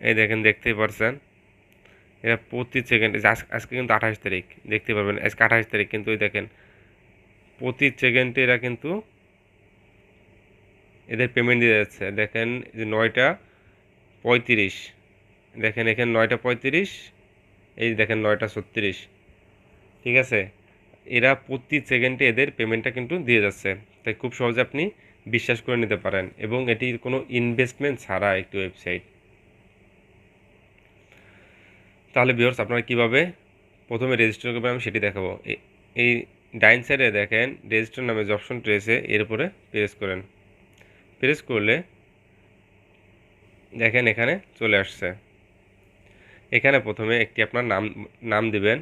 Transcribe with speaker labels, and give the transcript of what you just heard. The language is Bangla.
Speaker 1: এই দেখেন, দেখতেই পারছেন এরা প্রতি সেকেন্ডে, আজকে কিন্তু 28 তারিখ, দেখতে পারবেন আজকে 28 তারিখ, কিন্তু ওই দেখেন প্রতি সেকেন্ডে এরা কিন্তু এদের পেমেন্ট দিয়ে যাচ্ছে। দেখেন যে 9টা 35, দেখেন এখানে 9টা 35, এই দেখেন 9টা 36, ঠিক আছে। এরা প্রতি সেকেন্ডে এদের পেমেন্টটা কিন্তু দিয়ে যাচ্ছে। তাই খুব সহজে আপনি বিশ্বাস করে নিতে পারেন, এবং এটির কোনো ইনভেস্টমেন্ট ছাড়া একটি ওয়েবসাইট। তাহলে ভিউয়ার্স, আপনারা কিভাবে প্রথমে রেজিস্টার করবেন আমি সেটি দেখাবো। এই ডাইন সাইডে দেখেন রেজিস্টার নামে যে অপশনটি রয়েছে, এর উপরে প্রেস করেন। প্রেস করলে দেখেন এখানে চলে আসছে। এখানে প্রথমে একটি আপনার নাম নাম দিবেন।